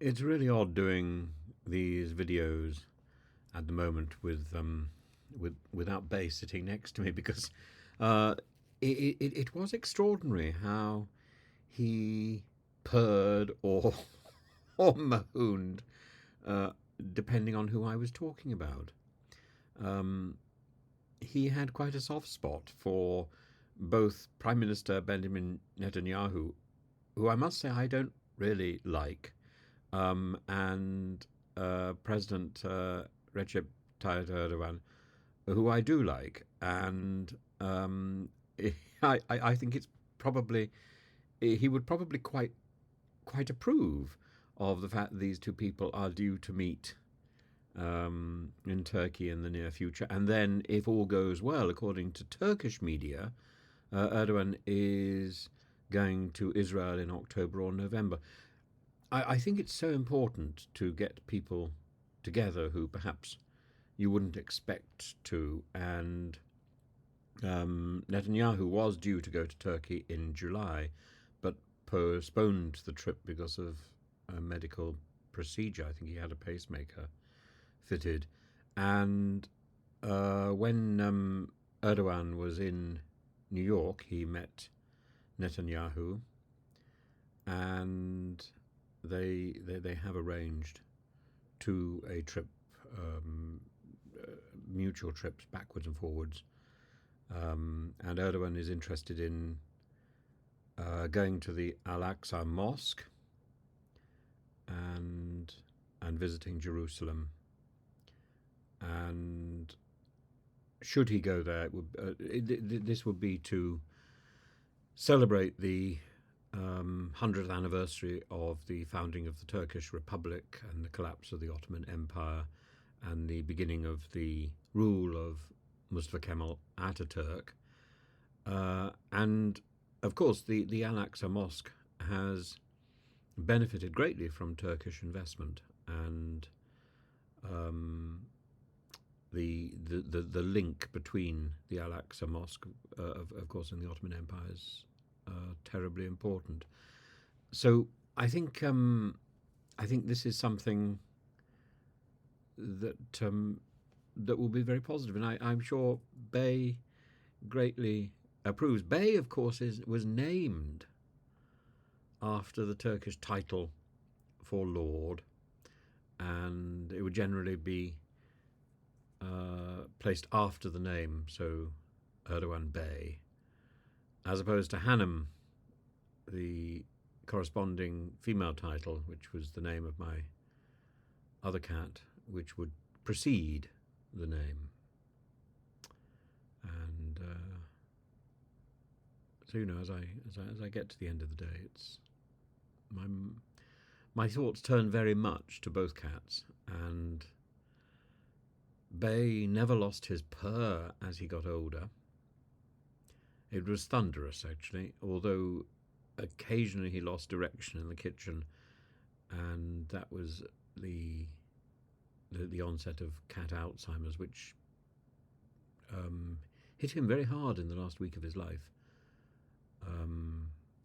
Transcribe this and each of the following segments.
It's really odd doing these videos at the moment without Bay sitting next to me because uh, it was extraordinary how he purred or or moaned uh, depending on who I was talking about. Um, he had quite a soft spot for both Prime Minister Benjamin Netanyahu, who I must say I don't really like, and President Recep Tayyip Erdogan, who I do like, and I think it's probably he would probably quite approve of the fact that these two people are due to meet in Turkey in the near future, and then if all goes well, according to Turkish media, Erdogan is going to Israel in October or November. I think it's so important to get people together who perhaps you wouldn't expect to. And Netanyahu was due to go to Turkey in July, but postponed the trip because of a medical procedure. I think he had a pacemaker fitted. And when Erdogan was in New York, he met Netanyahu, and they have arranged a trip, um, uh, mutual trips backwards and forwards. And Erdogan is interested in going to the Al-Aqsa mosque and visiting Jerusalem. And should he go there, this would be to celebrate the 100th anniversary of the founding of the Turkish Republic and the collapse of the Ottoman Empire and the beginning of the rule of Mustafa Kemal Ataturk. And of course, the Al Aqsa Mosque has benefited greatly from Turkish investment, and the link between the Al Aqsa Mosque, of course, and the Ottoman Empire is terribly important. So I think this is something that will be very positive, and I'm sure Bay greatly approves. Bay, of course, was named after the Turkish title for Lord, and it would generally be placed after the name, so Erdogan Bey, as opposed to Hanım, the corresponding female title, which was the name of my other cat, which would precede the name. And so as I get to the end of the day, it's my thoughts turn very much to both cats, and Bay never lost his purr as he got older. It was thunderous, actually, although occasionally he lost direction in the kitchen, and that was the onset of cat Alzheimer's, which hit him very hard in the last week of his life.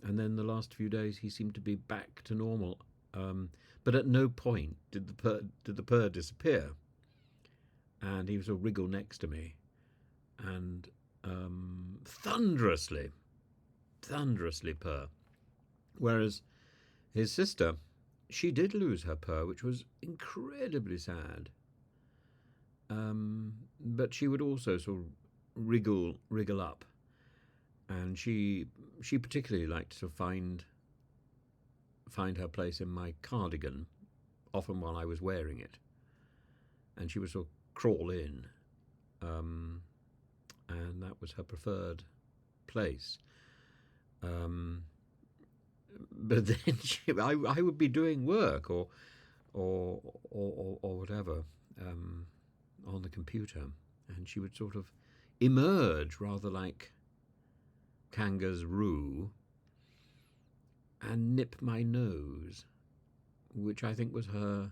And then the last few days he seemed to be back to normal, but at no point did the purr disappear. And he was a wriggle next to me, and thunderously purr. Whereas his sister, she did lose her purr, which was incredibly sad. But she would also sort of wriggle up, and she particularly liked to find her place in my cardigan, often while I was wearing it, and she would sort of crawl in, and that was her preferred place. But then I would be doing work or whatever on the computer, and she would sort of emerge rather like kangaroo and nip my nose, which I think was her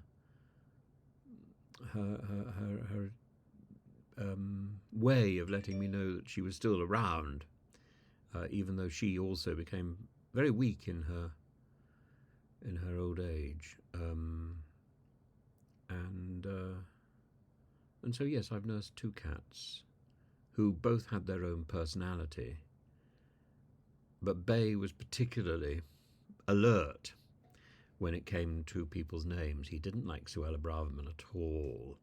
way of letting me know that she was still around, even though she also became very weak in in her old age. And so, yes, I've nursed two cats who both had their own personality. But Bay was particularly alert when it came to people's names. He didn't like Suella Braverman at all,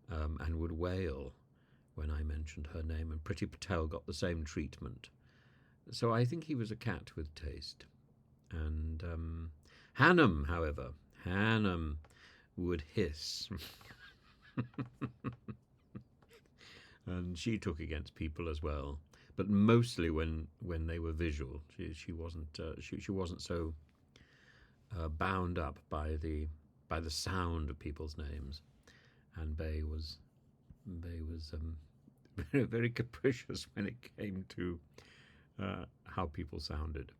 and would wail when I mentioned her name, and Priti Patel got the same treatment. So I think he was a cat with taste. And Hannum, however, Hannum would hiss. And she took against people as well, but mostly when they were visual. She wasn't so bound up by the sound of people's names. And Bay was very, very capricious when it came to how people sounded.